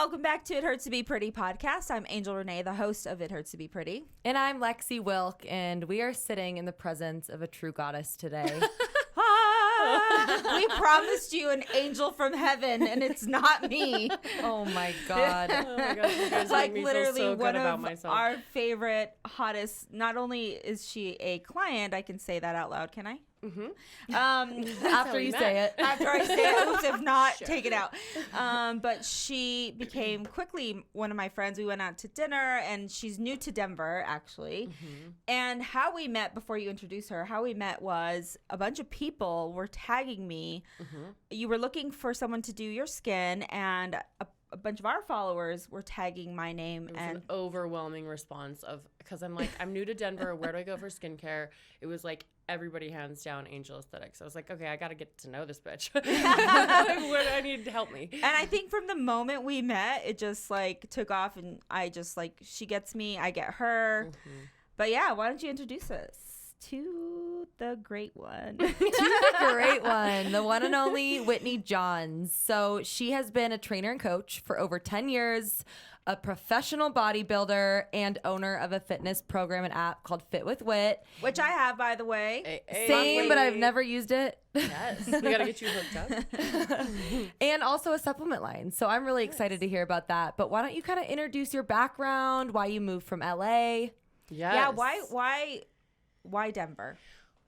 welcome back to It Hurts to Be Pretty podcast. I'm Angel Renee, the host of It Hurts to Be Pretty. And I'm Lexi Wilk, and we are sitting in the presence of a true goddess today. We promised you an angel from heaven, and it's not me. Oh my god. Oh my gosh, you guys Like make me literally feel so one good about of myself. our favorite, hottest. Not only is she a client, I can say that out loud. Can I? Mm-hmm. After you say it. After I say it, oops, if not, take it out. But she became quickly one of my friends. We went out to dinner, and she's new to Denver, actually. Mm-hmm. And how we met, before you introduce her, how we met was a bunch of people were tagging me. Mm-hmm. You were looking for someone to do your skin, and a bunch of our followers were tagging my name. It was And an overwhelming response of, because I'm like, I'm new to Denver. Where do I go for skincare? It was like everybody hands down Angel Aesthetics. I was like, okay, I got to get to know this bitch. What I need to help me. And I think from the moment we met, it just like took off, and I just like, she gets me, I get her. Mm-hmm. But yeah, why don't you introduce us to the great one? To the great one, the one and only Whitney Johns. So she has been a trainer and coach for over 10 years, a professional bodybuilder, and owner of a fitness program and app called Fit With Whit. Which I have, by the way. Same, but I've never used it. Yes, we got to get you hooked up. And also a supplement line. So I'm really excited to hear about that. But why don't you kind of introduce your background, why you moved from LA? Yes. Yeah, why Denver?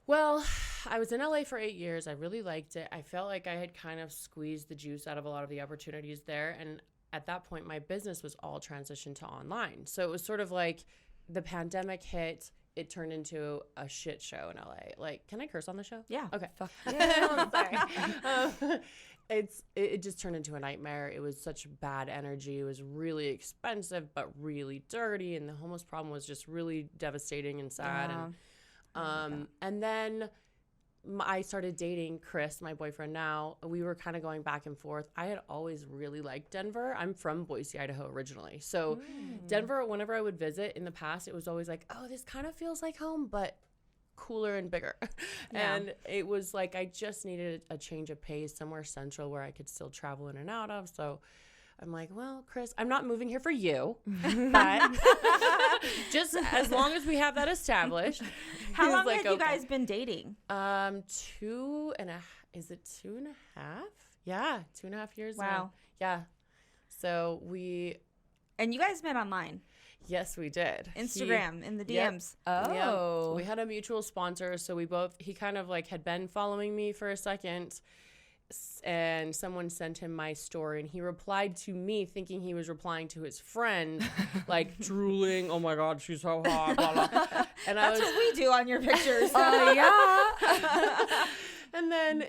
Well, I was in LA for 8 years. I really liked it. I felt like I had kind of squeezed the juice out of a lot of the opportunities there. And at that point, my business was all transitioned to online. So it was sort of like the pandemic hit. It turned into a shit show in LA. Like, can I curse on the show? Yeah. Okay. Fuck. Sorry. It just turned into a nightmare. It was such bad energy. It was really expensive, but really dirty. And the homeless problem was just really devastating and sad. And then I started dating Chris, my boyfriend now. We were kind of going back and forth. I had always really liked Denver. I'm from Boise, Idaho originally. So Denver, whenever I would visit in the past, it was always like, oh, this kind of feels like home, but cooler and bigger. Yeah. And it was like I just needed a change of pace, somewhere central where I could still travel in and out of. So I'm like, well, Chris, I'm not moving here for you, but just as long as we have that established. How long like, had you guys been dating? 2.5? Is it 2.5? Yeah, 2.5 years. Wow. Now. Yeah. So And you guys met online. Yes, we did. Instagram, in the Yep. DMs. Oh. We had a mutual sponsor, so he kind of like had been following me for a second, and someone sent him my story, and he replied to me thinking he was replying to his friend, like drooling, oh my God, she's so hot, blah, blah. And That's what we do on your pictures. Oh, yeah. And then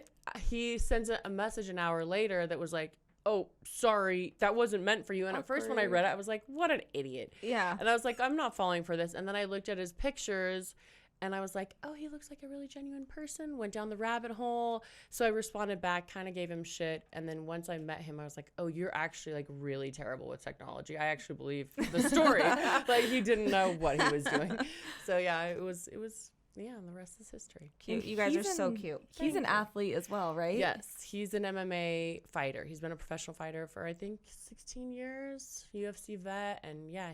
he sends a message an hour later that was like, oh, sorry, that wasn't meant for you. And at first when I read it, I was like, what an idiot. Yeah. And I was like, I'm not falling for this. And then I looked at his pictures and I was like, oh, he looks like a really genuine person. Went down the rabbit hole. So I responded back, kind of gave him shit. And then once I met him, I was like, oh, you're actually like really terrible with technology. I actually believe the story. Like he didn't know what he was doing. So yeah, it was yeah, and the rest is history. Cute. You guys are so cute. He's an athlete as well, right? Yes, he's an MMA fighter. He's been a professional fighter for I think 16 years, UFC vet, and yeah,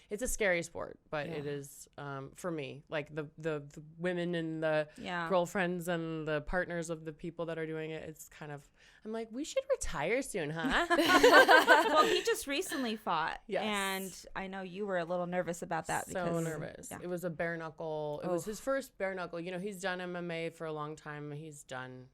it's a scary sport, but it is for me, like the women and the girlfriends and the partners of the people that are doing it. It's kind of, I'm like, we should retire soon, huh? Well, he just recently fought, Yes. and I know you were a little nervous about that. So because, nervous. Yeah. It was a bare knuckle. It was his first bare knuckle. You know, he's done MMA for a long time. He's done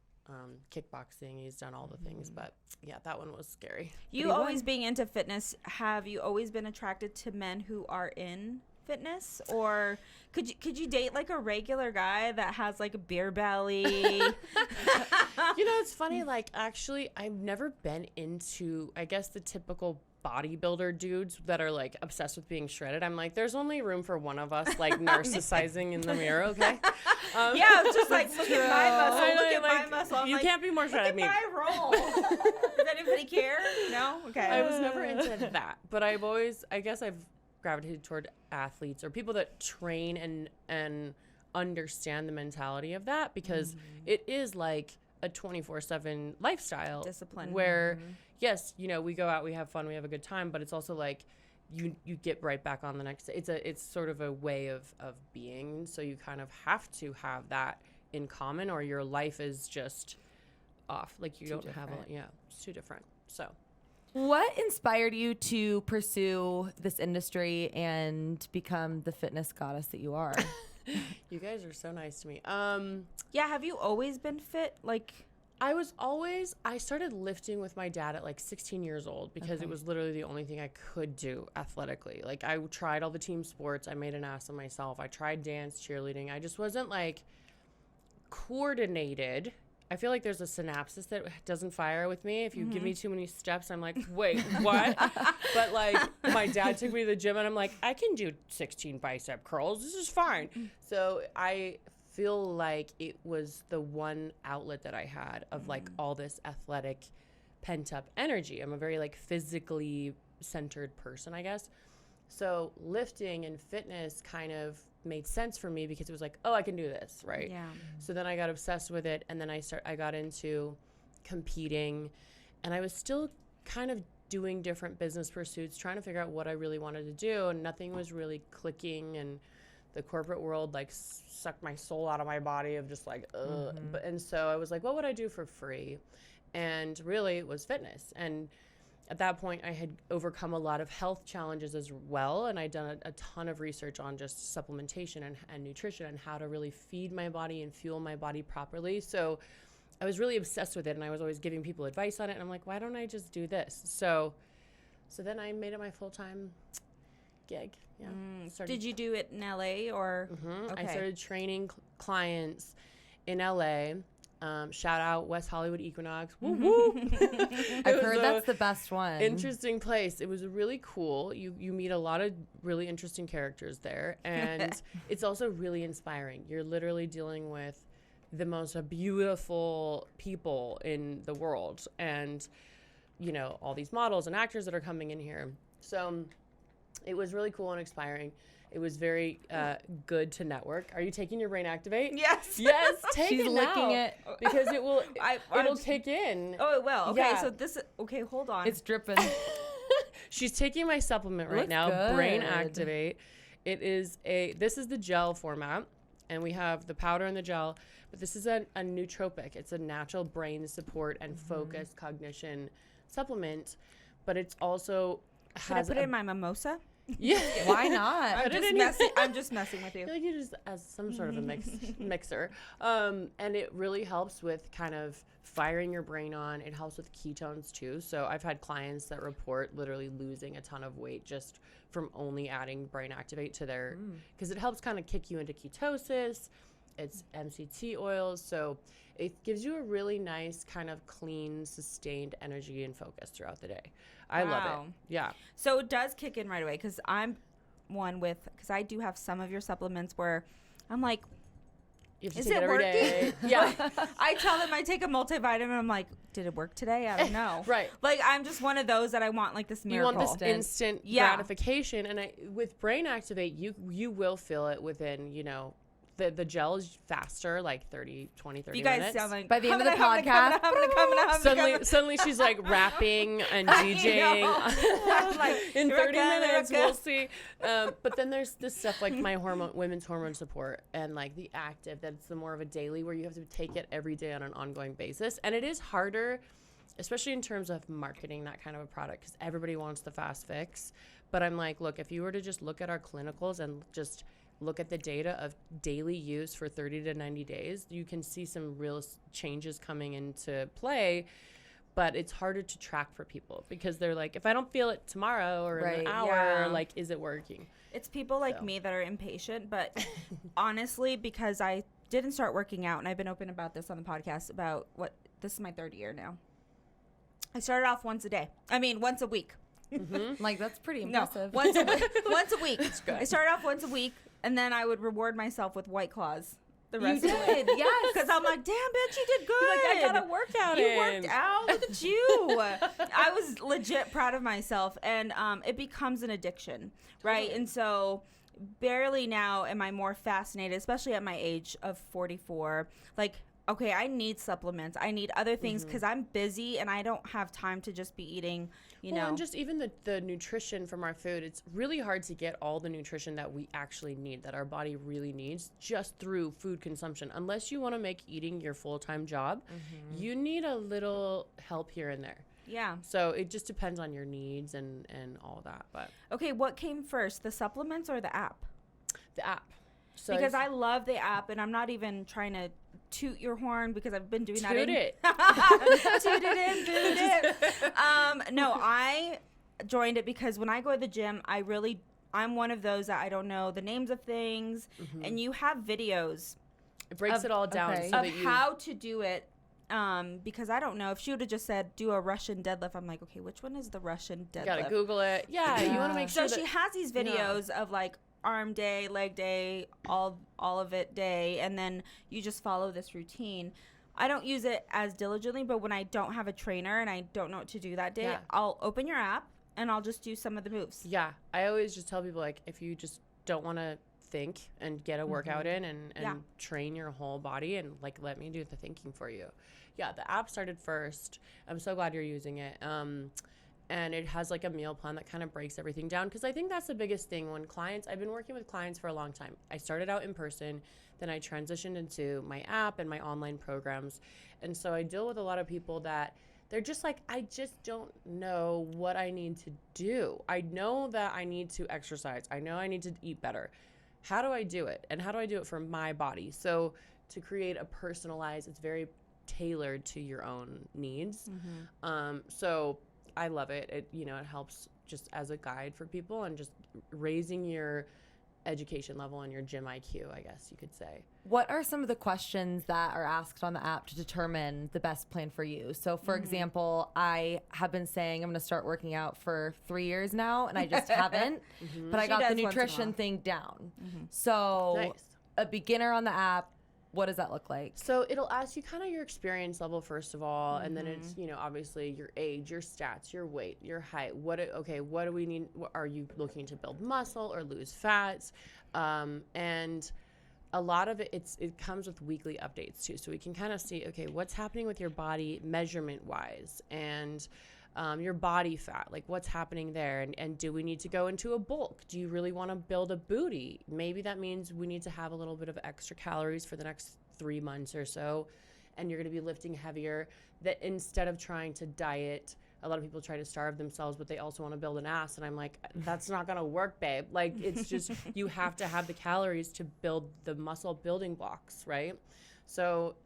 kickboxing. He's done all the things, but yeah, that one was scary. You always being into fitness, have you always been attracted to men who are in fitness, or could you date like a regular guy that has like a beer belly? You know, it's funny, like actually I've never been into, I guess, the typical bodybuilder dudes that are like obsessed with being shredded. I'm like, there's only room for one of us like narcissizing in the mirror, okay? Yeah, it's just like, look at my muscle, look at my muscle. I'm you like, can't be more shredded than me. my roll. Does anybody care? No? Okay. I was never into that, but I've always, I guess I've gravitated toward athletes or people that train and understand the mentality of that, because it is like a 24/7 lifestyle Discipline. where yes, you know, we go out, we have fun, we have a good time, but it's also like you get right back on the next day. It's sort of a way of being. So you kind of have to have that in common, or your life is just off. Like you don't have it's too different. So what inspired you to pursue this industry and become the fitness goddess that you are? You guys are so nice to me. Yeah, have you always been fit? Like, I started lifting with my dad at like 16 years old because it was literally the only thing I could do athletically. Like I tried all the team sports. I made an ass of myself. I tried dance, cheerleading. I just wasn't like coordinated. I feel like there's a synapse that doesn't fire with me. If you give me too many steps, I'm like, wait, what? But like my dad took me to the gym and I'm like, I can do 16 bicep curls. This is fine. So I feel like it was the one outlet that I had of like all this athletic pent up energy. I'm a very like physically centered person, I guess. So lifting and fitness kind of made sense for me because it was like, oh, I can do this, right? yeah. So then I got obsessed with it, and then I got into competing, and I was still kind of doing different business pursuits, trying to figure out what I really wanted to do, and nothing was really clicking, and the corporate world like sucked my soul out of my body of just like, ugh. And so I was like, what would I do for free? And really it was fitness. And at that point, I had overcome a lot of health challenges as well, and I'd done a ton of research on just supplementation and nutrition and how to really feed my body and fuel my body properly. So I was really obsessed with it, and I was always giving people advice on it, and I'm like, why don't I just do this? So then I made it my full-time gig. Yeah. Did you do it in LA or? I started training clients in LA. Shout out West Hollywood Equinox. Woo woo. I've heard that's the best one. Interesting place. It was really cool. You meet a lot of really interesting characters there, and it's also really inspiring. You're literally dealing with the most beautiful people in the world, and you know, all these models and actors that are coming in here. So it was really cool and inspiring. It was very good to network. Are you taking your Brain Activate? Yes. Yes, take She's it licking now, it because it will. It'll kick in. Oh, it will. Okay, Yeah. so this. Okay, hold on. it's dripping. She's taking my supplement right Looks now, good. Brain Activate. This is the gel format, and we have the powder and the gel, but this is a nootropic. It's a natural brain support and focus cognition supplement, but it's also Should I put it in my mimosa? Yeah. Why not? I'm just messing with you. I feel like you just as some sort of a mixer. And it really helps with kind of firing your brain on. It helps with ketones too. So I've had clients that report literally losing a ton of weight just from only adding Brain Activate to their, because it helps kind of kick you into ketosis. It's MCT oils. So it gives you a really nice kind of clean, sustained energy and focus throughout the day. I love it. Yeah. So it does kick in right away, because I'm one because I do have some of your supplements where I'm like, You have to is take it it every working? day. Yeah. I tell them I take a multivitamin. I'm like, did it work today? I don't know. Right. Like, I'm just one of those that I want like this miracle. You want this instant Yeah. gratification. And with Brain Activate, you will feel it within, you know, the gel is faster, like 30 you guys minutes. sound like, By the end of the podcast, Suddenly she's like rapping and DJing like, in 30 minutes. Erica. We'll see. But then there's this stuff like my women's hormone support, and like the active, that's the more of a daily where you have to take it every day on an ongoing basis. And it is harder, especially in terms of marketing that kind of a product, because everybody wants the fast fix. But I'm like, look, if you were to just look at our clinicals and just look at the data of daily use for 30 to 90 days, you can see some real changes coming into play. But it's harder to track for people because they're like, if I don't feel it tomorrow or in an hour, like, is it working? It's people like me that are impatient. But honestly, because I didn't start working out, and I've been open about this on the podcast about this is my third year now. I started off once a week. Like, that's pretty impressive. No, once a week. That's good. I started off once a week, and then I would reward myself with White Claws the rest of the week. Yes. Because I'm like, damn, bitch, you did good. You're like, I got a workout You in. worked out. Look at you. I was legit proud of myself, and it becomes an addiction, right? Totally. And so barely now am I more fascinated, especially at my age of 44. Like, okay, I need supplements. I need other things because I'm busy and I don't have time to just be eating, you know. And just even the nutrition from our food, it's really hard to get all the nutrition that we actually need, that our body really needs, just through food consumption. Unless you want to make eating your full-time job, you need a little help here and there. Yeah. So it just depends on your needs and all that. But okay, what came first, the supplements or the app? the app. So because I love the app, and I'm not even trying to toot your horn because I've been doing that. Toot it. Toot it in, boot it. No, I joined it because when I go to the gym, I'm one of those that I don't know the names of things, and you have videos. It breaks it all down so of that you how to do it. Because I don't know if she would have just said do a Russian deadlift. I'm like, okay, which one is the Russian deadlift? You gotta Google it. Yeah, you want to make sure. So she has these videos of like arm day, leg day, all of it day, and then you just follow this routine. I don't use it as diligently, but when I don't have a trainer and I don't know what to do that day, I'll open your app and I'll just do some of the moves. Yeah, I always just tell people, like, if you just don't want to think and get a workout in and train your whole body, and like let me do the thinking for you. Yeah, the app started first. I'm so glad you're using it. And it has like a meal plan that kind of breaks everything down, because I think that's the biggest thing when clients, I've been working with clients for a long time. I started out in person, then I transitioned into my app and my online programs. And so I deal with a lot of people that they're just like, I just don't know what I need to do. I know that I need to exercise. I know I need to eat better. How do I do it? And how do I do it for my body? So to create a personalized, it's very tailored to your own needs. So I love it. It helps just as a guide for people and just raising your education level and your gym IQ, I guess you could say. What are some of the questions that are asked on the app to determine the best plan for you? So, for example, I have been saying I'm going to start working out for 3 years now, and I just haven't. But I got the nutrition thing down. So, Nice. A beginner on the app, what does that look like? So it'll ask you kind of your experience level first of all, and then it's obviously your age, your stats, your weight, your height. What do we need? Are you looking to build muscle or lose fats? And a lot of it comes with weekly updates too, so we can kind of see what's happening with your body measurement wise, and your body fat, like what's happening there, and do we need to go into a bulk? Do you really want to build a booty? Maybe that means we need to have a little bit of extra calories for the next 3 months or so, and you're going to be lifting heavier. That instead of trying to diet, a lot of people try to starve themselves, but they also want to build an ass, and I'm like, that's not going to work, babe. Like, it's just you have to have the calories to build the muscle building blocks, right? So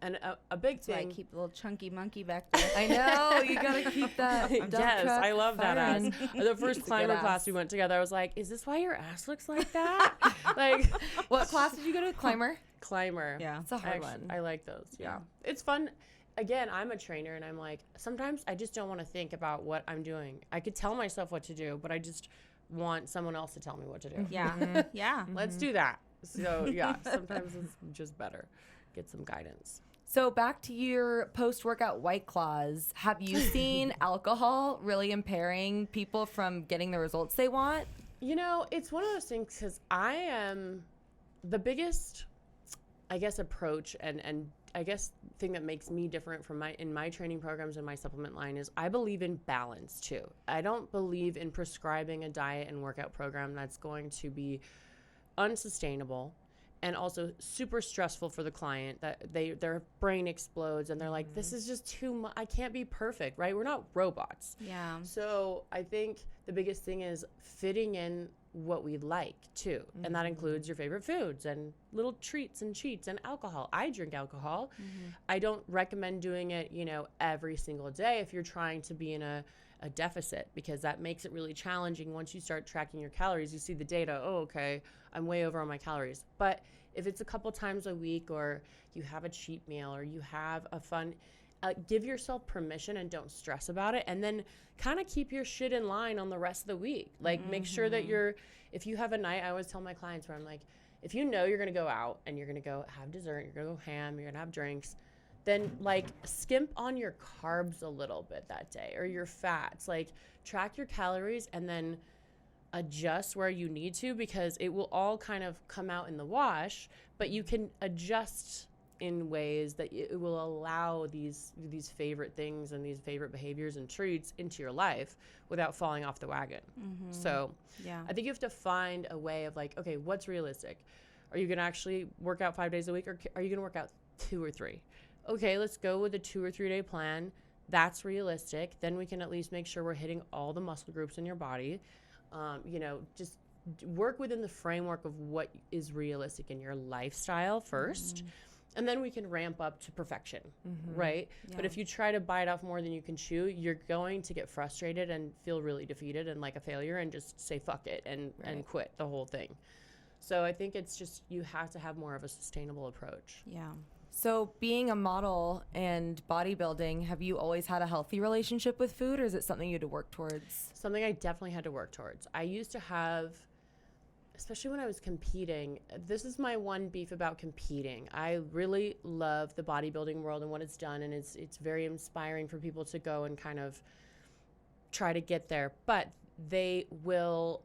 and a big That's thing. why I keep a little chunky monkey back there. I know, you got to keep that dump Yes, truck I love that ass. firing. The first climber class we went together, I was like, is this why your ass looks like that? Like, What class did you go to? Climber? climber. Yeah. It's a hard one. I like those. Yeah. It's fun. Again, I'm a trainer, and I'm like, sometimes I just don't want to think about what I'm doing. I could tell myself what to do, but I just want someone else to tell me what to do. Yeah. Yeah. Let's do that. So, yeah, sometimes it's just better. Get some guidance. So back to your post-workout White Claws. Have you seen alcohol really impairing people from getting the results they want? It's one of those things, because I am the biggest, I guess, approach and I guess thing that makes me different from in my training programs and my supplement line is I believe in balance too. I don't believe in prescribing a diet and workout program that's going to be unsustainable and also super stressful for the client, that their brain explodes and they're like, this is just too much. I can't be perfect, right? We're not robots. Yeah. So I think the biggest thing is fitting in what we like too. And that includes your favorite foods and little treats and cheats and alcohol. I drink alcohol. I don't recommend doing it, every single day if you're trying to be in a deficit, because that makes it really challenging. Once you start tracking your calories, you see the data. Oh, okay, I'm way over on my calories. But if it's a couple times a week, or you have a cheat meal, or you have a fun, give yourself permission and don't stress about it. And then kind of keep your shit in line on the rest of the week. Like make sure that if you have a night, I always tell my clients where I'm like, if you know you're going to go out and you're going to go have dessert, you're going to go ham, you're going to have drinks, then like skimp on your carbs a little bit that day, or your fats. Like track your calories and then adjust where you need to, because it will all kind of come out in the wash, but you can adjust in ways that it will allow these favorite things and these favorite behaviors and treats into your life without falling off the wagon. So I think you have to find a way of like, okay, what's realistic? Are you going to actually work out 5 days a week, or are you going to work out 2 or 3? Okay, let's go with a 2 or 3 day plan. That's realistic. Then we can at least make sure we're hitting all the muscle groups in your body. Just work within the framework of what is realistic in your lifestyle first. And then we can ramp up to perfection, right? Yeah. But if you try to bite off more than you can chew, you're going to get frustrated and feel really defeated and like a failure and just say fuck it and quit the whole thing. So I think it's just, you have to have more of a sustainable approach. Yeah. So being a model and bodybuilding, have you always had a healthy relationship with food, or is it something you had to work towards? Something I definitely had to work towards. I used to have, especially when I was competing, this is my one beef about competing. I really love the bodybuilding world and what it's done, and it's very inspiring for people to go and kind of try to get there. But they will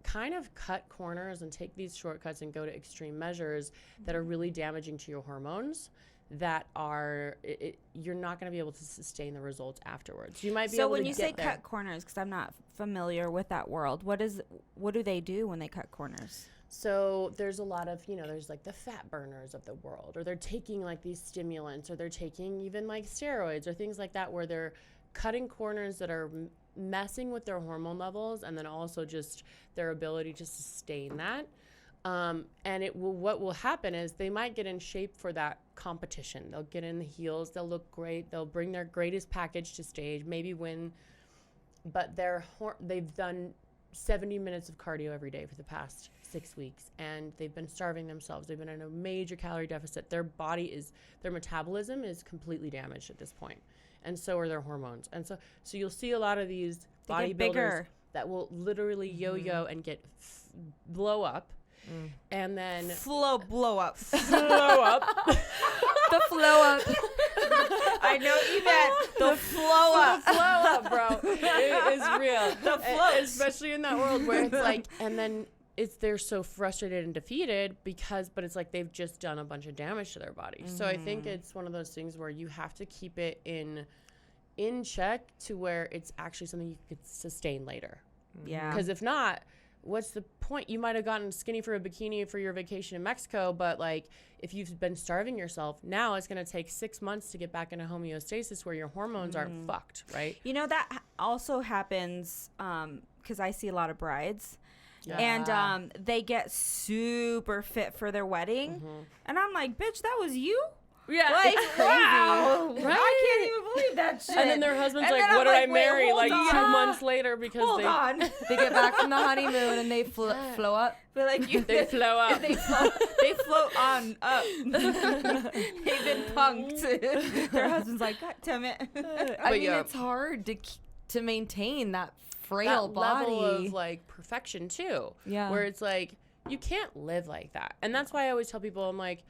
kind of cut corners and take these shortcuts and go to extreme measures that are really damaging to your hormones, that are you're not going to be able to sustain the results afterwards. You might be able to get there. So when you say cut corners, because I'm not familiar with that world, what do they do when they cut corners? So there's a lot of, there's like the fat burners of the world, or they're taking like these stimulants, or they're taking even like steroids or things like that, where they're cutting corners that are messing with their hormone levels, and then also just their ability to sustain that. And what will happen is they might get in shape for that competition. They'll get in the heels, they'll look great, they'll bring their greatest package to stage, maybe win, but they've done 70 minutes of cardio every day for the past 6 weeks, and they've been starving themselves. They've been in a major calorie deficit. Their metabolism is completely damaged at this point. And so are their hormones. And so you'll see a lot of these bodybuilders that will literally yo-yo and get blow up. And then blow up. Blow up. The flow up. I know you meant the flow up. The flow up, bro. It is real. The flow. Especially in that world where it's like, and then they're so frustrated and defeated but it's like they've just done a bunch of damage to their body. So I think it's one of those things where you have to keep it in check to where it's actually something you could sustain later. Yeah. Because if not, what's the point? You might have gotten skinny for a bikini for your vacation in Mexico, but like if you've been starving yourself, now it's going to take 6 months to get back into homeostasis where your hormones aren't fucked, right? That also happens because I see a lot of brides. Yeah. And they get super fit for their wedding. And I'm like, bitch, that was you? Yeah. Like, it's crazy. Wow. Right? I can't even believe that shit. And then their husband's And like, then what I'm did I like, wait, marry? hold Like on. 2 months later because Hold on. They get back from the honeymoon and they flow up. But like they flow up. They float on up. They've been punked. Their husband's like, God damn it. I mean, it's hard to maintain that frail body. Level of like perfection too. Yeah. Where it's like, you can't live like that. And that's why I always tell people, I'm like,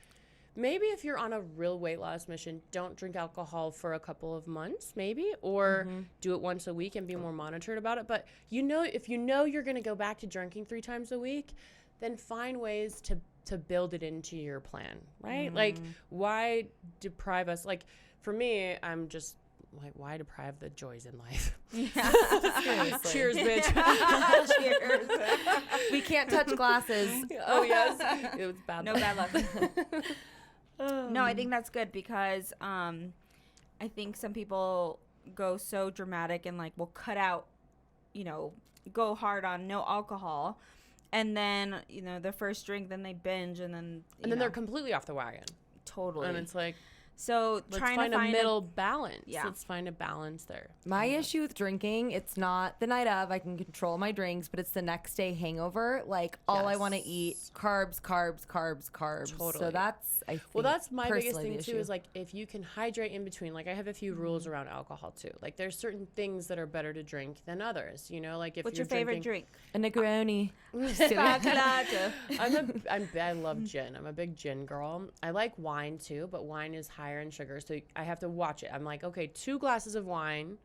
maybe if you're on a real weight loss mission, don't drink alcohol for a couple of months, maybe, or do it once a week and be more monitored about it. But if you know you're going to go back to drinking 3 times a week, then find ways to build it into your plan, right? Like, why deprive us? Like, for me, I'm just like, why deprive the joys in life? Yeah. Cheers, bitch. Cheers. We can't touch glasses. Oh, yes. It was bad. No bad luck. No, I think that's good because I think some people go so dramatic and like will cut out, go hard on no alcohol, and then the first drink, then they binge, and then they're completely off the wagon. Totally. And it's like, so let's trying find to find a middle balance. Yeah. Let's find a balance there. My issue with drinking, it's not the night of. I can control my drinks, but it's the next day hangover. Like, all I want to eat, carbs. Totally. So that's, I think, well, that's my biggest personally thing the too, issue. is like, if you can hydrate in between, like I have a few rules around alcohol too. Like, there's certain things that are better to drink than others, like if What's you're your favorite drinking, drink? A Negroni. I love gin. I'm a big gin girl. I like wine too, but wine is higher in sugar, so I have to watch it. I'm like, okay, 2 glasses of wine,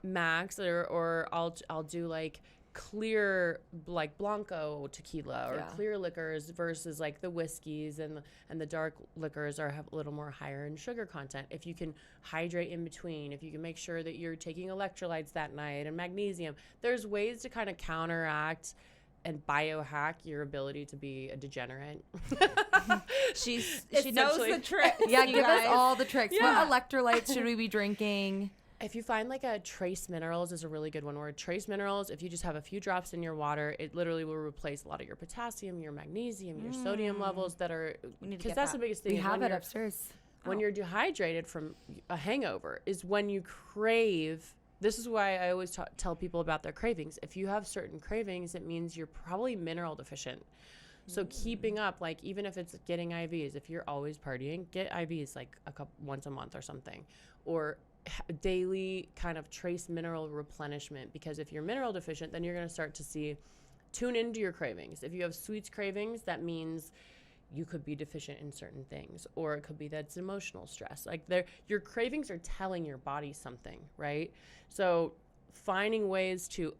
max, or I'll do like clear like Blanco tequila or Yeah. clear liquors versus like the whiskeys and the dark liquors have a little more higher in sugar content. If you can hydrate in between, if you can make sure that you're taking electrolytes that night and magnesium, there's ways to kind of counteract and biohack your ability to be a degenerate. She knows the trick. Yeah, you give guys. us all the tricks. Yeah. What electrolytes should we be drinking? If you find like a trace minerals is a really good one, where trace minerals, if you just have a few drops in your water, it literally will replace a lot of your potassium, your magnesium, your sodium levels that are, because that's the biggest thing. We is have when it you're- upstairs. When you're dehydrated from a hangover is when you crave. This is why I always tell people about their cravings. If you have certain cravings, it means you're probably mineral deficient. So keeping up, like even if it's getting IVs, if you're always partying, get IVs like once a month or something, or daily kind of trace mineral replenishment. Because if you're mineral deficient, then you're going to start to tune into your cravings. If you have sweets cravings, that means you could be deficient in certain things, or it could be that's emotional stress. Like your cravings are telling your body something, right? So finding ways to,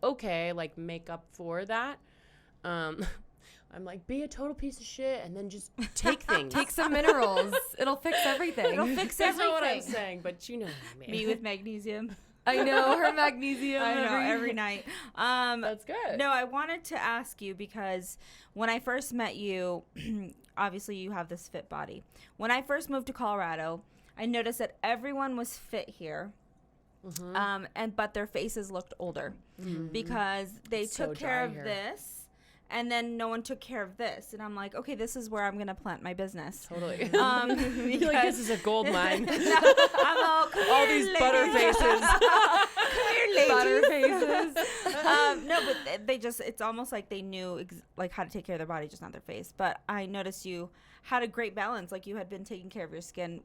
like make up for that. I'm like, be a total piece of shit and then just take things. Take some minerals. It'll fix everything. It'll fix That's everything. not what I'm saying, but you know what I mean. Me with magnesium. I know, her magnesium. I know, every night. That's good. No, I wanted to ask you because when I first met you, obviously you have this fit body. When I first moved to Colorado, I noticed that everyone was fit here. But their faces looked older because they So took care dry of here. this. And then no one took care of this. And I'm like, okay, this is where I'm going to plant my business. Totally. You're like, this is a gold mine. I'm all these butter faces. Butter faces. No, but they just, it's almost like they knew like how to take care of their body, just not their face. But I noticed you had a great balance. Like you had been taking care of your skin.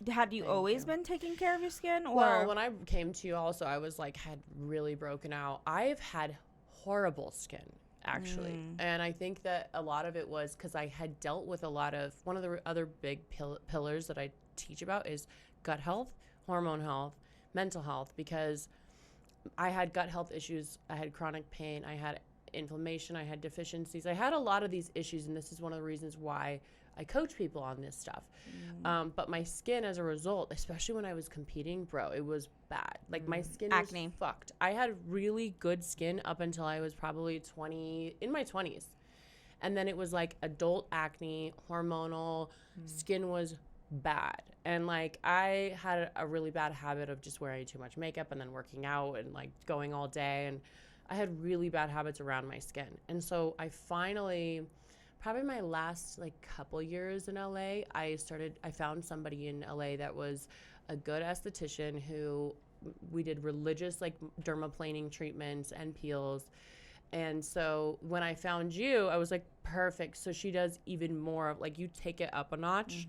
Had you always been taking care of your skin? Or? Well, when I came to you also, I was like, had really broken out. I've had horrible skin, actually. And I think that a lot of it was because I had dealt with a lot of, one of the other big pillars that I teach about is gut health, hormone health, mental health, because I had gut health issues. I had chronic pain. I had inflammation. I had deficiencies. I had a lot of these issues, and this is one of the reasons why I coach people on this stuff. But my skin as a result, especially when I was competing, bro, it was bad. Like my skin Acne. was fucked. I had really good skin up until I was probably in my 20s. And then it was like adult acne, hormonal, skin was bad. And like I had a really bad habit of just wearing too much makeup and then working out and like going all day. And I had really bad habits around my skin. And so I finally, probably my last like couple years in LA, I found somebody in LA that was a good esthetician who we did religious like dermaplaning treatments and peels. And so when I found you, I was like, perfect. So she does even more of like, you take it up a notch.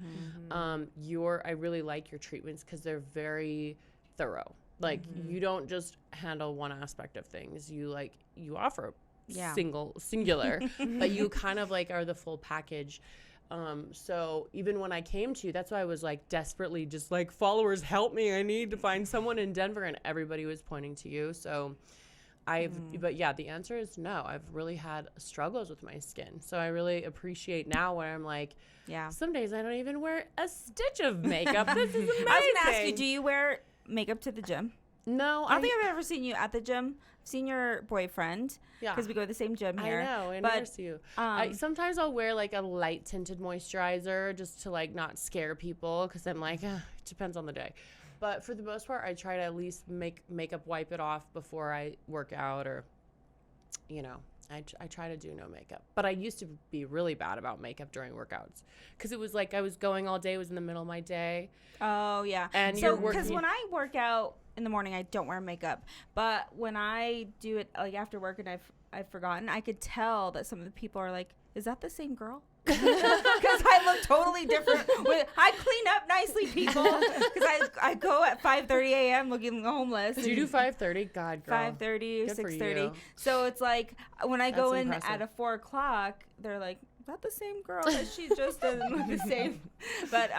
I really like your treatments because they're very thorough. Like you don't just handle one aspect of things. You offer singular, but you kind of like are the full package. So even when I came to you, that's why I was like desperately just like, followers, help me. I need to find someone in Denver, and everybody was pointing to you. So but yeah, the answer is no. I've really had struggles with my skin. So I really appreciate now where I'm like, some days I don't even wear a stitch of makeup. This is amazing. I was going to ask you, do you wear makeup to the gym? No. I don't think I've ever seen you at the gym. I've seen your boyfriend. Yeah. Because we go to the same gym here. I know. I never see you. Sometimes I'll wear like a light tinted moisturizer just to like not scare people because I'm like, it depends on the day. But for the most part, I try to at least make makeup wipe it off before I work out, or, I try to do no makeup. But I used to be really bad about makeup during workouts because it was like I was going all day, it was in the middle of my day. Oh, yeah. And so, because when I work out in the morning, I don't wear makeup. But when I do it like after work and I've forgotten, I could tell that some of the people are like, is that the same girl? Because I look totally different. I clean up nicely, people. Because I go at 5:30 a.m. looking homeless. Did you do 5:30? God, girl. 5:30 or Good for 6:30. you. So it's like when I go in impressive. at 4 o'clock, they're like, is that the same girl that she just doesn't look the same? But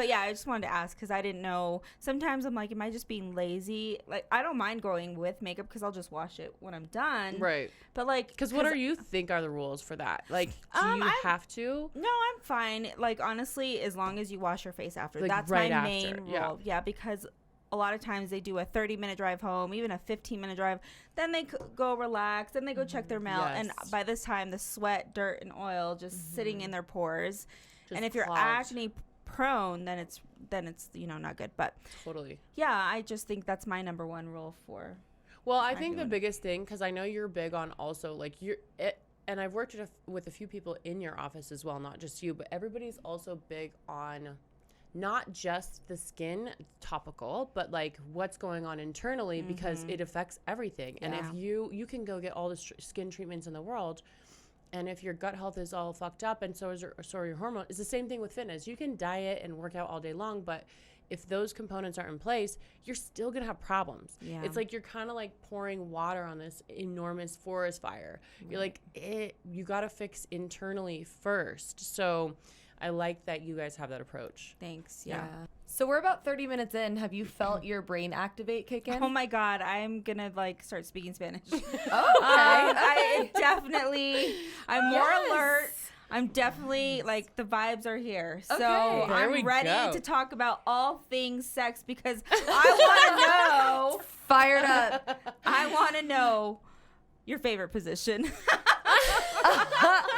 yeah, I just wanted to ask because I didn't know. Sometimes I'm like, am I just being lazy? Like, I don't mind going with makeup because I'll just wash it when I'm done. Right. But like, because what do you think are the rules for that? Like, do you have to? No, I'm fine. Like, honestly, as long as you wash your face after. Like, that's right my after, main yeah. rule. Yeah, because a lot of times they do a 30-minute drive home, even a 15-minute drive. Then they go relax. Then they go check their mail. Yes. And by this time, the sweat, dirt, and oil just sitting in their pores. Just and if you're clogged. acne prone, then it's not good. But Totally. yeah, I just think that's my number one rule for. Well, I think the biggest thing, because I know you're big on also like and I've worked with a few people in your office as well, not just you, but everybody's also big on not just the skin topical, but like what's going on internally because it affects everything. Yeah. And if you can go get all the skin treatments in the world, and if your gut health is all fucked up and so are your hormones, it's the same thing with fitness. You can diet and work out all day long, but if those components aren't in place, you're still going to have problems. Yeah. It's like you're kind of like pouring water on this enormous forest fire. Right. You're like, you got to fix internally first. So I like that you guys have that approach. Thanks. Yeah. So we're about 30 minutes in. Have you felt your brain activate kick in? Oh my God, I'm gonna like start speaking Spanish. Oh, okay. I definitely, I'm more alert. I'm definitely like the vibes are here. So Okay. There we I'm ready go. to talk about all things sex because I want to know. Fired up. I want to know your favorite position.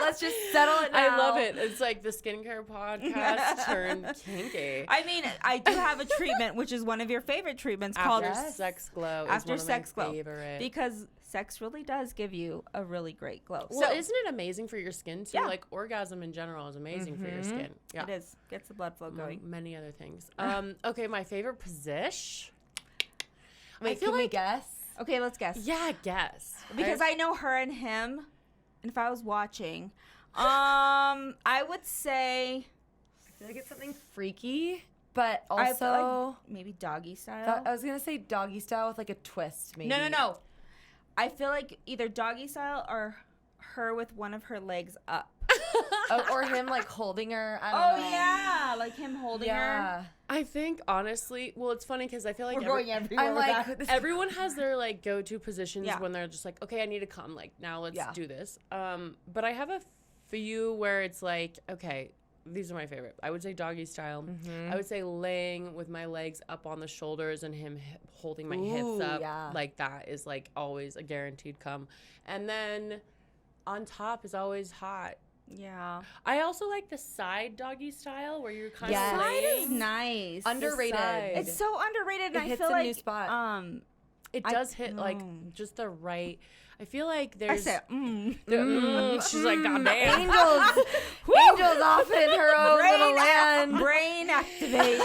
Let's just settle it now. I love it. It's like the skincare podcast turned kinky. I mean, I do have a treatment, which is one of your favorite treatments called After Sex Glow is After one of Sex my Glow. favorite. Because sex really does give you a really great glow. Well, isn't it amazing for your skin too? Yeah. Like orgasm in general is amazing for your skin. Yeah. It is. Gets the blood flow going. Many other things. Okay, my favorite position. Wait, can we guess? Okay, let's guess. Yeah, guess. Because I know her and him, and if I was watching, I would say I feel like it's something freaky, but I also feel like maybe doggy style. I was gonna say doggy style with like a twist, maybe. No. I feel like either doggy style or her with one of her legs up. Or him like holding her. I don't know. Yeah, like him holding her. I think honestly, well, it's funny because I feel like everywhere. I'm like, everyone has their like go-to positions Yeah. when they're just like, okay, I need to come. Like now, let's Yeah. do this. But I have a few where it's like, okay, these are my favorite. I would say doggy style. I would say laying with my legs up on the shoulders and him holding my hips up. Yeah. Like that is like always a guaranteed come. And then on top is always hot. Yeah. I also like the side doggy style where you're kind Yes. of Side laying. is nice. Underrated. side. It's so underrated, and It I hits feel a like new spot. It does hit like just the right. I feel like there's. I said, She's like, God damn. Angels off in her own little land. brain activate.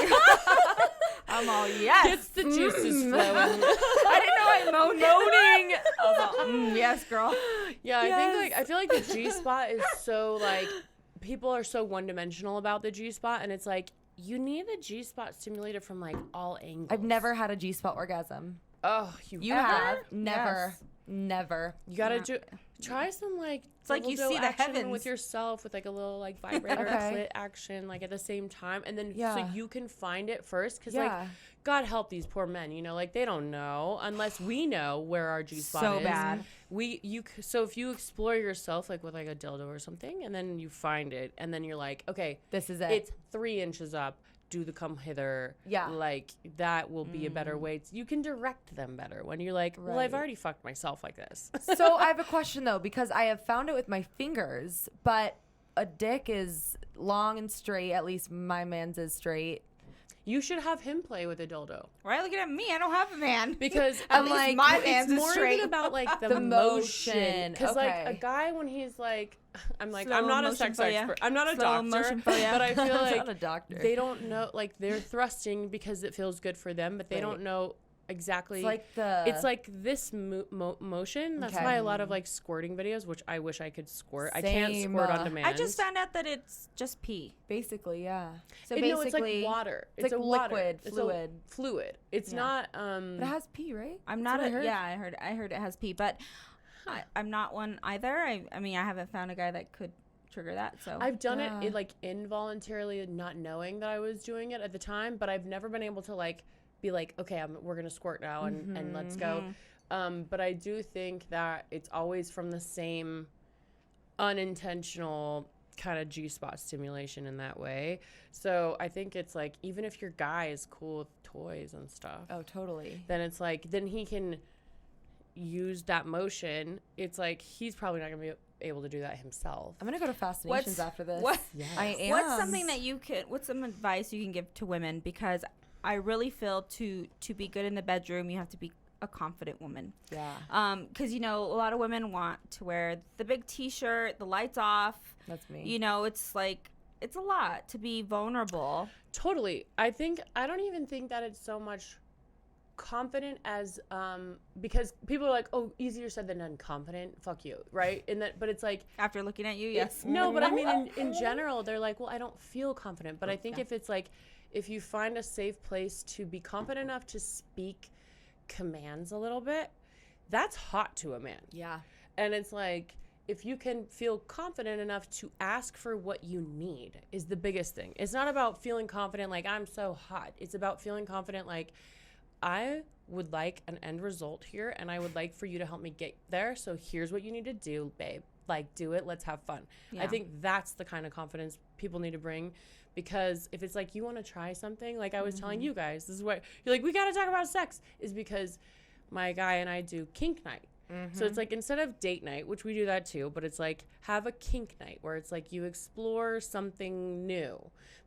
I'm all yes. Gets the juices flowing. I didn't know I moaning. I was all, yes, girl. Yeah, I feel like the G spot is so like people are so one dimensional about the G spot, and it's like you need the G spot stimulated from like all angles. I've never had a G spot orgasm. Oh, You ever? have? Never. Yes. Never. You gotta try some like It's like you dildo see the action heavens. with yourself with like a little like vibrator Okay. clit action like at the same time, and then Yeah. so you can find it first because Yeah. like God help these poor men, you know, like they don't know unless we know where our G spot So is. bad. So if you explore yourself like with like a dildo or something, and then you find it, and then you're like, okay, This is it. it's 3 inches up. Do the come hither. Yeah. Like that will be a better way. You can direct them better when you're like, well, I've Right. already fucked myself like this. So I have a question though, because I have found it with my fingers, but a dick is long and straight. At least my man's is straight. You should have him play with a dildo. Why are you looking at me? I don't have a man. Because At I'm least like, my it's man's is more straight. even about like the, The motion. motion, Because like okay. a guy when he's like, I'm like, Slow I'm not a motion sex for ya. expert. I'm not a Slow doctor. motion for ya. But I feel I'm like not a doctor. they don't know, like they're thrusting because it feels good for them, but they Right. don't know exactly. It's like this motion. That's Okay. why a lot of like squirting videos, which I wish I could squirt. I can't Same. squirt on demand. I just found out that it's just pee. basically, yeah. So No, it's basically, like water. It's like a water. liquid, It's fluid. a fluid. It's not. But it has pee, right? I'm That's not what a, I heard. yeah, I heard it has pee, but I'm not one either. I mean, I haven't found a guy that could trigger that. So I've done it like involuntarily, not knowing that I was doing it at the time, but I've never been able to like be like, okay, we're gonna squirt now and let's go. But I do think that it's always from the same unintentional kind of G-spot stimulation in that way. So I think it's like, even if your guy is cool with toys and stuff, Oh, totally. then it's like, then he can use that motion. It's like, he's probably not gonna be able to do that himself. I'm gonna go to Fascinations after this. Yes. I am. what's something that what's some advice you can give to women? Because I really feel to be good in the bedroom, you have to be a confident woman. Yeah. Because, you know, a lot of women want to wear the big T-shirt, the lights off. That's me. You know, it's like, it's a lot to be vulnerable. Totally. I don't even think that it's so much confident as because people are like, oh, easier said than done, confident, fuck you, right? But it's like, After looking at you, yes. no, but I mean in general, they're like, well, I don't feel confident. But I think if it's like, if you find a safe place to be confident enough to speak commands a little bit, that's hot to a man. Yeah. And it's like, if you can feel confident enough to ask for what you need is the biggest thing. It's not about feeling confident like, I'm so hot. It's about feeling confident like, I would like an end result here, and I would like for you to help me get there. So here's what you need to do, babe. Like, do it. Let's have fun. Yeah. I think that's the kind of confidence people need to bring. Because if it's like, you want to try something, like I was telling you guys, this is what you're like, we got to talk about sex, is because my guy and I do kink night. So it's like, instead of date night, which we do that too, but it's like, have a kink night where it's like you explore something new,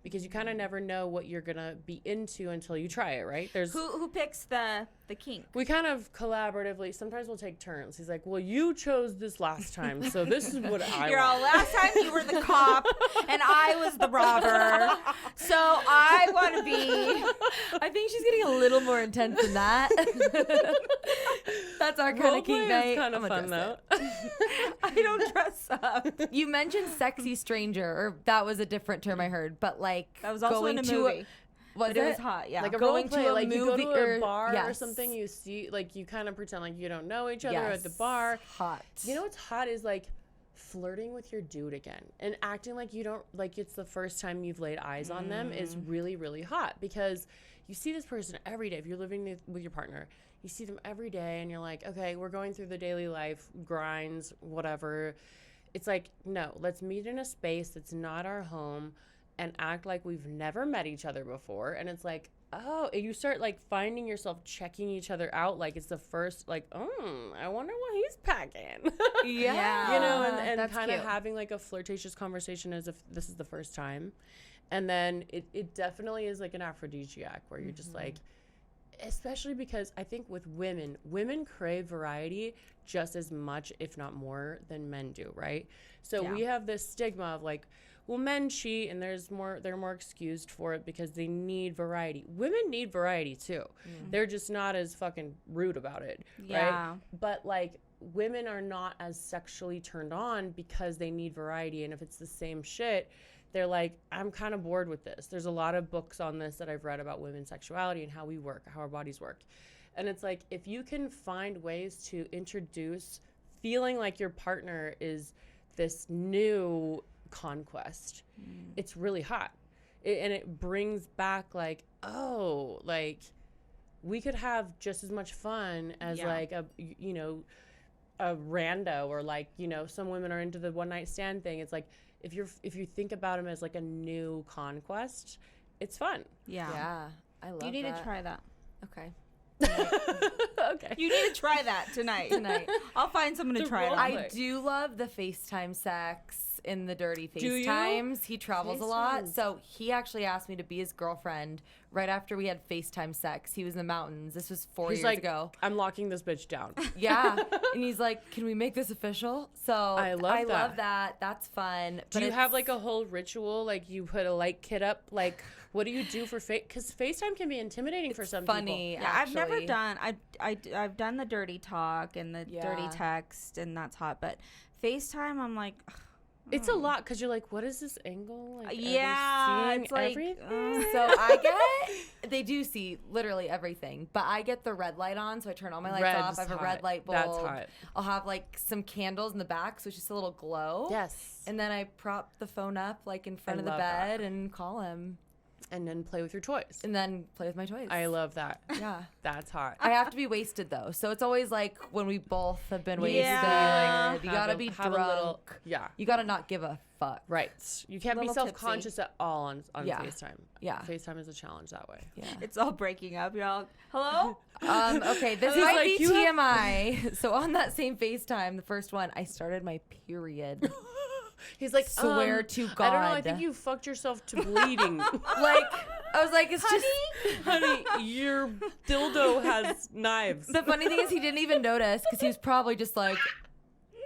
because you kind of never know what you're going to be into until you try it, right? There's Who picks the kink? We kind of collaboratively, sometimes we'll take turns. He's like, well, you chose this last time, so this is what I You're all, want. last time you were the cop and I was the robber. So I want to be. I think she's getting a little more intense than that. That's our kind of kink night. It's kind of I'm fun, gonna though. I don't dress up. You mentioned sexy stranger, or that was a different term I heard, but like That was also going in a to movie. Was But it was hot, yeah. Like a Going role play, to a like you movie go to or- a bar or yes. something, you see, like you kind of pretend like you don't know each other Yes. at the bar. Hot. You know what's hot is like flirting with your dude again and acting like you don't, like it's the first time you've laid eyes on them is really, really hot, because you see this person every day. If you're living with your partner, you see them every day and you're like, okay, we're going through the daily life grinds, whatever. It's like, no, let's meet in a space that's not our home and act like we've never met each other before. And it's like, oh, and you start like finding yourself checking each other out like it's the first, like, I wonder what he's packing. Yeah. You know, and That's kind of cute. having like a flirtatious conversation as if this is the first time. And then it definitely is like an aphrodisiac where you're just like, especially because I think with women crave variety just as much, if not more, than men do, right? So we have this stigma of like, well, men cheat and they're more excused for it because they need variety. Women need variety too. They're just not as fucking rude about it, Yeah. right? But like, women are not as sexually turned on because they need variety, and if it's the same shit, they're like, I'm kind of bored with this. There's a lot of books on this that I've read about women's sexuality and how we work, how our bodies work. And it's like, if you can find ways to introduce feeling like your partner is this new conquest, it's really hot. And it brings back like, oh, like we could have just as much fun as like a rando, or like, some women are into the one night stand thing. It's like, if you think about them as like a new conquest, it's fun. Yeah. Yeah. I love You need that. to try that. Okay. Okay. You need to try that tonight. I'll find someone to It's a try it role on. play. I do love the FaceTime sex in the dirty Do you? FaceTimes. He travels a lot. FaceTimes. So he actually asked me to be his girlfriend right after we had FaceTime sex. He was in the mountains. This was 4 He's years like, ago. I'm locking this bitch down. Yeah. And he's like, can we make this official? So I love that. That's fun. Do you have like a whole ritual? Like you put a light kit up? Like, what do you do for because FaceTime can be intimidating for some funny? people. Yeah, I've never actually. done. I've done the dirty talk and the dirty Yeah. text, and that's hot. But FaceTime, I'm like, ugh, It's a lot because you're like, what is this angle? Like, Yeah, it's like, everything? So I get, they do see literally everything, but I get the red light on, so I turn all my lights Red's off. I have a red hot. light bulb. That's hot. I'll have like some candles in the back, so it's just a little glow. Yes. And then I prop the phone up like in front of the love bed and call him. And then play with your toys. And then play with my toys. I love that. Yeah. That's hot. I have to be wasted though, so it's always like when we both have been wasted. Yeah. Like, you gotta be have drunk. a little, yeah. You gotta not give a fuck. Right. You can't be Little self-conscious at all on Yeah. FaceTime. Yeah. FaceTime is a challenge that way. Yeah. It's all breaking up. You're all, hello? Okay, this He's might like, be "You have-" TMI. So on that same FaceTime, the first one, I started my period. He's like, Swear to I don't know. I God. think you fucked yourself to bleeding. Like, I was like, it's just. Honey, your dildo has knives. The funny thing is, he didn't even notice because he was probably just like,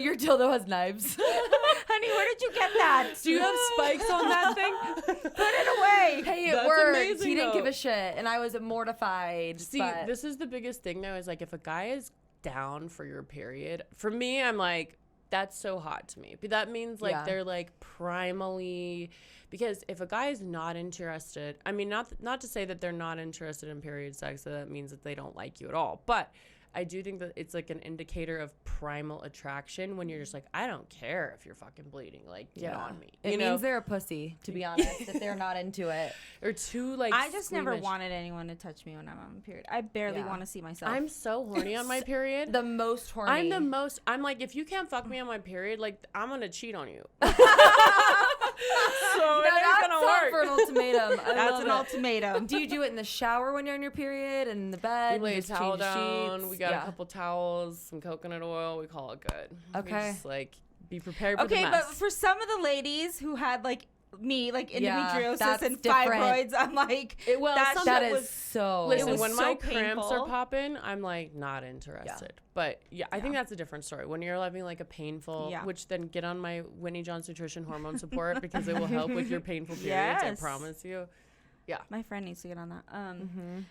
your dildo has knives. Honey, where did you get that? Do you have spikes on that thing? Put it away. Hey, it That's worked. amazing, He didn't give though. a shit, and I was mortified. See, but this is the biggest thing though, is like if a guy is down for your period, for me, I'm like, that's so hot to me. But that means like Yeah. they're like primally, because if a guy is not interested, I mean, not to say that they're not interested in period sex, so that means that they don't like you at all. But I do think that it's like an indicator of primal attraction when you're just like, I don't care if you're fucking bleeding, like get on me. It You know, means they're a pussy, to be honest, if they're not into it. or too like. I just never squeamish. wanted anyone to touch me when I'm on my period. I barely Yeah. want to see myself. I'm so horny on my period. The most horny. I'm the most. I'm like, if you can't fuck me on my period, like I'm gonna cheat on you. So it ain't That's gonna up work. for an ultimatum. I That's love an it. ultimatum. Do you do it in the shower when you're in your period and in the We bed? lay a Just towel change the down. sheets? We got Yeah. a couple towels, some coconut oil. We call it good. Okay. We just like be prepared for Okay, the but mess. for some of the ladies who had like me, like Yeah, endometriosis that's and different. fibroids, I'm like, Well, that some That shit is was so. Listen, was when so my cramps are painful. popping, I'm like not interested. But yeah, I think Yeah. that's a different story. When you're having like a painful, Yeah. which then get on my Whitney Johns Nutrition hormone support because it will help with your painful periods. I Yes. promise you. My friend needs to get on that.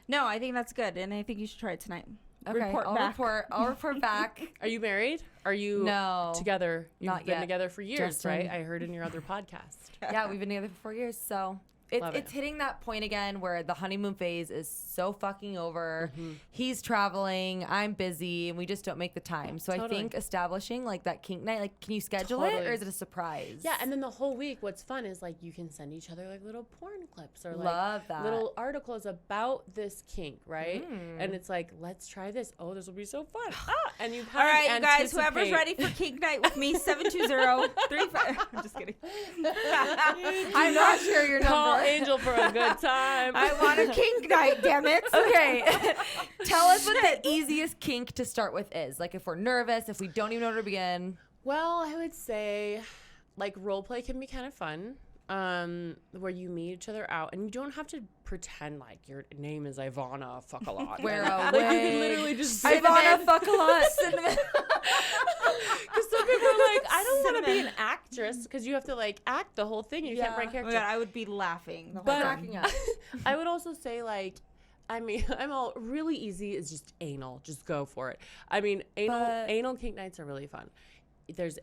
No, I think that's good, and I think you should try it tonight. Okay, Report I'll back. I'll report back. Are you married? Are you No. together? You've Not been yet. together for years, Justin. right? I heard in your other podcast. Yeah, we've been together for 4 years, so Love it. it's hitting that point again where the honeymoon phase is so fucking over. Mm-hmm. He's traveling, I'm busy, and we just don't make the time. So I Totally. think establishing like that kink night, like, can you schedule it Totally. or is it a surprise? Yeah, and then the whole week, what's fun is like you can send each other like little porn clips or like Love that. little articles about this kink, right? And it's like, let's try this. Oh, this will be so fun. And you All right, you kind guys, of whoever's ready for kink night with me, 720-35. I'm just kidding. I'm not sure your Call number. Angel for a good time. I want a kink night, damn it. Okay. Tell us what the easiest kink to start with is. Like if we're nervous, if we don't even know where to begin. Well, I would say like role play can be kind of fun. Where you meet each other out and you don't have to pretend like your name is Ivana fuck a lot. Wear And, a like you wig. can literally just Ivana fuck a lot. because some people are like, I don't want to be an actress because you have to like act the whole thing. You can't break Oh my character. God, I would be laughing the whole But time. Cracking up. I would also say like, I mean, I'm all really easy is just anal. Just go for it. I mean, anal kink nights are really fun. There's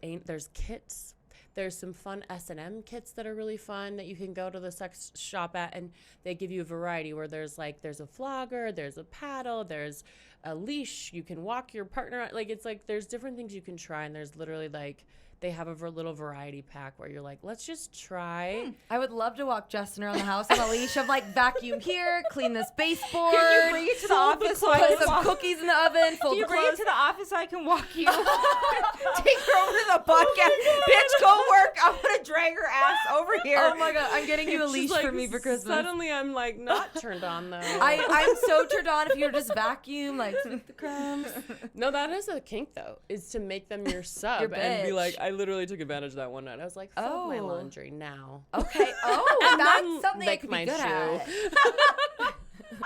kits. There's some fun S&M kits that are really fun that you can go to the sex shop at, and they give you a variety where there's a flogger, there's a paddle, there's a leash. You can walk your partner. Like it's like there's different things you can try, and there's literally like they have a little variety pack where you're like, let's just try. I would love to walk Justin around the house on a leash of like vacuum here, clean this baseboard, Can you bring it to the office so I put can some walk? cookies in the oven, fold Can you the bring clothes. it to the office so I can walk you? Take her over to the podcast. Bitch, go work. I'm going to drag her ass over here. Oh my God, I'm getting you a She's leash like, for me for Christmas. Suddenly I'm like not turned on though. I'm so turned on if you were just vacuum, like sweep the crumbs. No, that is a kink though, is to make them your sub Your and be bitch. like, I literally took advantage of that one night. I was like, fold my Oh. laundry now. Okay. Oh, And that's then something I lick could my be good shoe.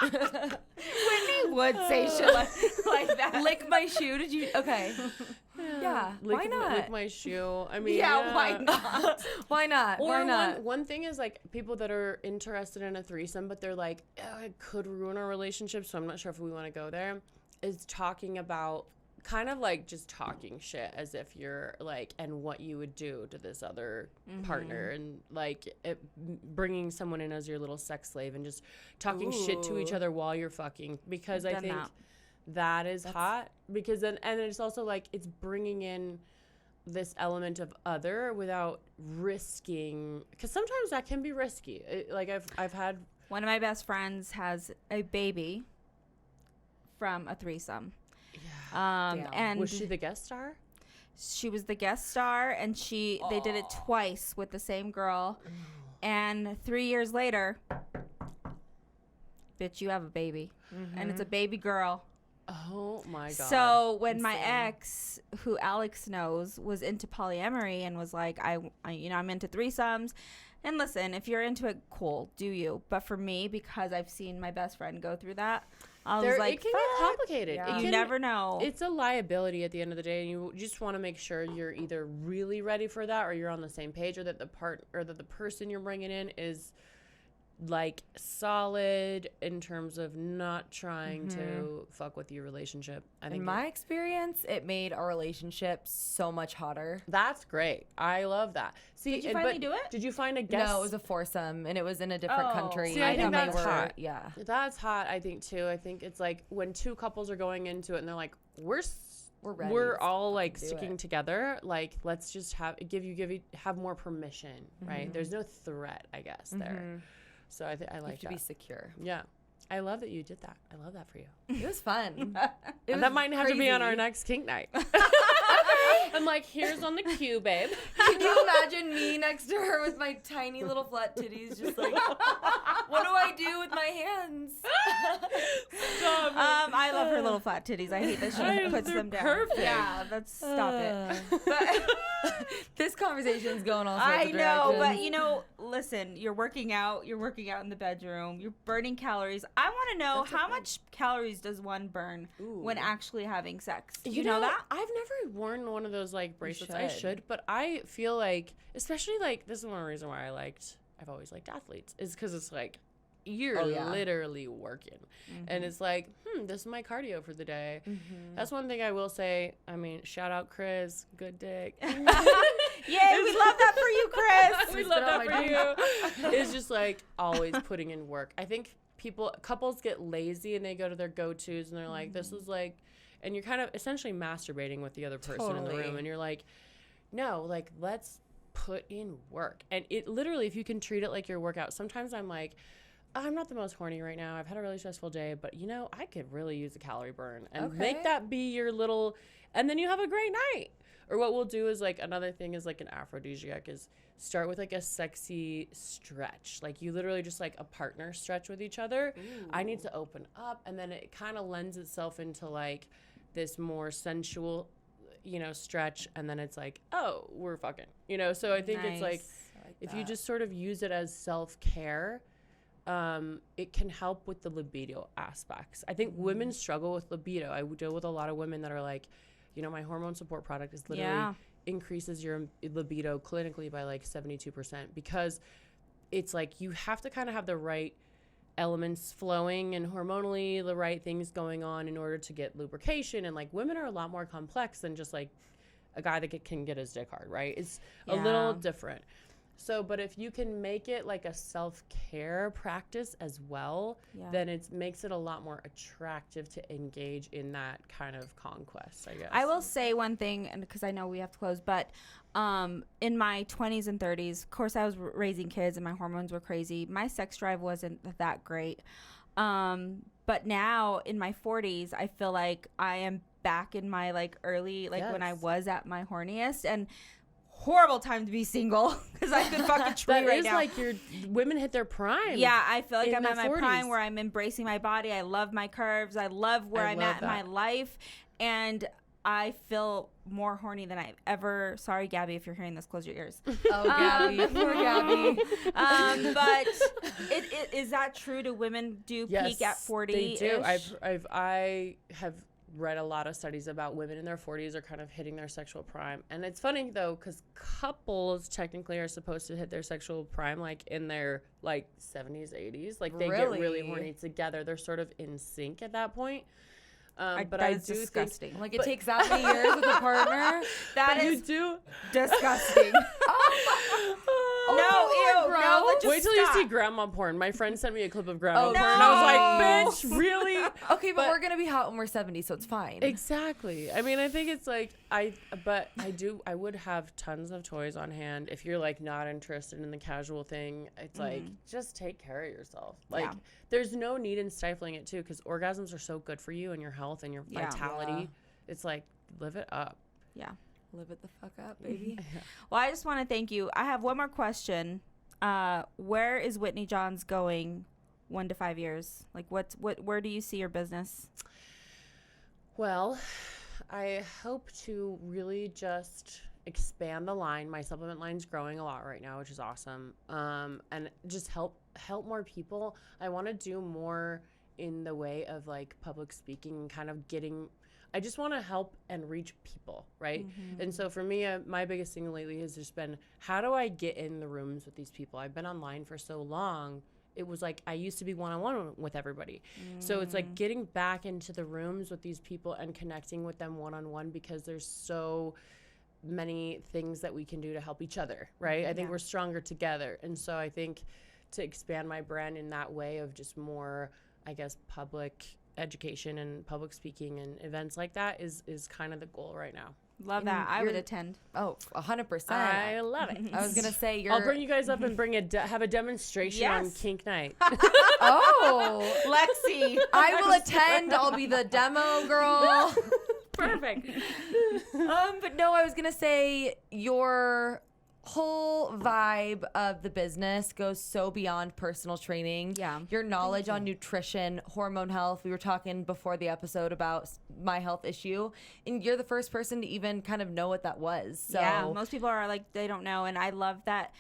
at. Whitney would say shit like that. Lick my shoe. Did you? Okay. Yeah. Why not? Lick my shoe. I mean, Yeah, why not? Why not? Or Why not? one thing is like people that are interested in a threesome, but they're like, oh, it could ruin our relationship, so I'm not sure if we want to go there. Is talking about kind of like just talking shit as if you're like, and what you would do to this other partner, and like bringing someone in as your little sex slave and just talking shit to each other while you're fucking, because I think that is hot, because then, and it's also like, it's bringing in this element of other without risking, because sometimes that can be risky. Like I've had one of my best friends has a baby from a threesome. And was she the guest star? She was the guest star, and they did it twice with the same girl. And 3 years later, bitch, you have a baby. And it's a baby girl. Oh my God. So when my ex, who Alex knows, was into polyamory and was like, I'm into threesomes. And listen, if you're into it, cool, do you. But for me, because I've seen my best friend go through that, I was like, it can get complicated. Yeah. You never know. It's a liability at the end of the day, and you just want to make sure you're either really ready for that, or you're on the same page, or that the person you're bringing in is like solid in terms of not trying to fuck with your relationship. I think in my experience, it made our relationship so much hotter. That's great. I love that. See, did you finally do it? Did you find a guest? No, it was a foursome, and it was in a different country. See, I think that's hot. Yeah, that's hot. I think too. I think it's like when two couples are going into it and they're like, we're ready. We're all like sticking together. Like, let's just have more permission, right? There's no threat, I guess, there. So I like that. To be secure. Yeah. I love that you did that. I love that for you. It was fun. That might have to be on our next kink night. I'm like, here's on the cue, babe. Can you imagine me next to her with my tiny little flat titties, just like, what do I do with my hands? Stop it. I love her little flat titties. I hate that she puts them down. Perfect. Yeah, stop it. But this conversation's going all sorts of know, directions. but listen, you're working out in the bedroom, you're burning calories. I want to know how much calories does one burn when actually having sex? You know that? I've never worn one of those like bracelets. I should, but I feel like, especially like, this is one reason why I've always liked athletes, is because it's like, you're literally working. And it's like, this is my cardio for the day. That's one thing I will say. I mean, shout out Chris, good dick. Yay, we love that for you, Chris. We love that for you. It's just like always putting in work. I think couples get lazy and they go to their go-tos and they're like, this is like, and you're kind of essentially masturbating with the other person in the room, and you're like, no, like, let's put in work. And it literally, if you can treat it like your workout, sometimes I'm like, I'm not the most horny right now. I've had a really stressful day, but I could really use a calorie burn, and make that be your little, and then you have a great night. Or what we'll do is like, another thing is like an aphrodisiac is start with like a sexy stretch. Like you literally just like a partner stretch with each other. I need to open up, and then it kind of lends itself into like this more sensual, stretch. And then it's like, oh, we're fucking, so I think it's like if you just sort of use it as self-care, it can help with the libido aspects. I think women struggle with libido. I deal with a lot of women that are like, my hormone support product is literally increases your libido clinically by like 72%, because it's like you have to kind of have the right elements flowing and hormonally the right things going on in order to get lubrication. And like women are a lot more complex than just like a guy that can get his dick hard, right? It's a little different. So, but if you can make it like a self-care practice as well, then it makes it a lot more attractive to engage in that kind of conquest, I guess. I will say one thing, and because I know we have to close, but in my 20s and 30s, of course, I was raising kids and my hormones were crazy. My sex drive wasn't that great. But now in my 40s, I feel like I am back in my like early, like when I was at my horniest, and horrible time to be single because I could fuck a tree right now. That is like your women hit their prime. Yeah, I feel like I'm at my 40s. prime where I'm embracing my body. I love my curves. I love where I'm at in my life. And I feel more horny than I've ever. Sorry, Gabby, if you're hearing this, close your ears. Oh, Gabby. Poor Gabby. But is that true? Do women peak at 40? They do. I have read a lot of studies about women in their 40s are kind of hitting their sexual prime. And it's funny though, because couples technically are supposed to hit their sexual prime like in their like 70s, 80s. Like they get really horny together. They're sort of in sync at that point. But that I is do disgusting. think Like it takes that many years with a partner. That you is do. disgusting. No, let's just Wait till you stop. see grandma porn. My friend sent me a clip of grandma Oh, porn, and I was like, "Bitch, really?" Okay, but we're gonna be hot when we're 70, so it's fine. Exactly. I mean, I think it's like I would have tons of toys on hand if you're like not interested in the casual thing. It's like just take care of yourself. Like there's no need in stifling it too, because orgasms are so good for you and your health and your vitality. Yeah. It's like live it up. Yeah. Live it the fuck up, baby. Well, I just want to thank you. I have one more question. Where is Whitney Johns going 1 to 5 years? Like where do you see your business? Well, I hope to really just expand the line. My supplement line's growing a lot right now, which is awesome. And just help more people. I want to do more in the way of like public speaking and kind of I just want to help and reach people, right? And so for me, my biggest thing lately has just been, how do I get in the rooms with these people? I've been online for so long. It was like I used to be one-on-one with everybody. So it's like getting back into the rooms with these people and connecting with them one-on-one, because there's so many things that we can do to help each other, right? I think we're stronger together. And so I think to expand my brand in that way of just more, I guess, public education and public speaking and events like that is kind of the goal right now. Love that. I would attend. Oh, 100%. I love it. I was gonna say I'll bring you guys up and have a demonstration on Yes. kink night. Oh, Lexi. I will attend. I'll be the demo girl. Perfect. But no, I was gonna say your whole vibe of the business goes so beyond personal training. Yeah. Your knowledge on nutrition, hormone health. We were talking before the episode about my health issue, and you're the first person to even kind of know what that was. So Yeah, most people are like, they don't know, and I love that.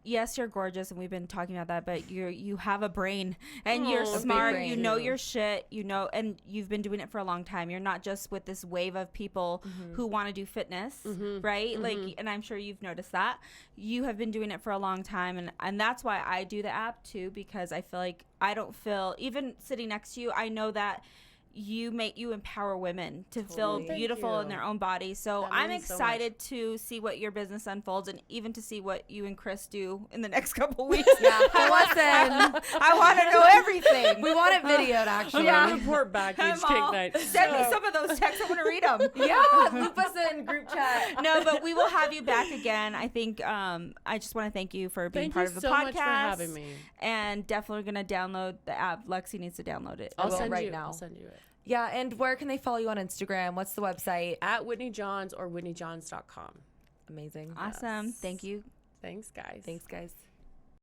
Yes, you're gorgeous, and we've been talking about that, but you have a brain, and you're Aw, smart. brain. You know your shit. You know, and you've been doing it for a long time. You're not just with this wave of people who want to do fitness, right? Like, and I'm sure you've noticed that. You have been doing it for a long time, and that's why I do the app too, because I feel like I don't feel, even sitting next to you, I know that you empower women to feel Thank beautiful you. in their own body. So That I'm means so excited to see what your business unfolds, and even to see what you and Chris do in the next couple weeks. yeah, listen, I want to know everything. we want it videoed actually. Yeah, report back each kink night. Send me some of those texts. I want to read them. Yeah, loop us in group chat. No, but we will have you back again. I think I just want to thank you for being Thank part you of the so podcast. much for having me. And definitely going to download the app. Lexi needs to download it. I'll will send right you. now. I'll send you it. Yeah, and where can they follow you on Instagram? What's the website? At Whitney Johns or WhitneyJohns.com. Amazing. Awesome. Thank you. Thanks, guys. Thanks, guys.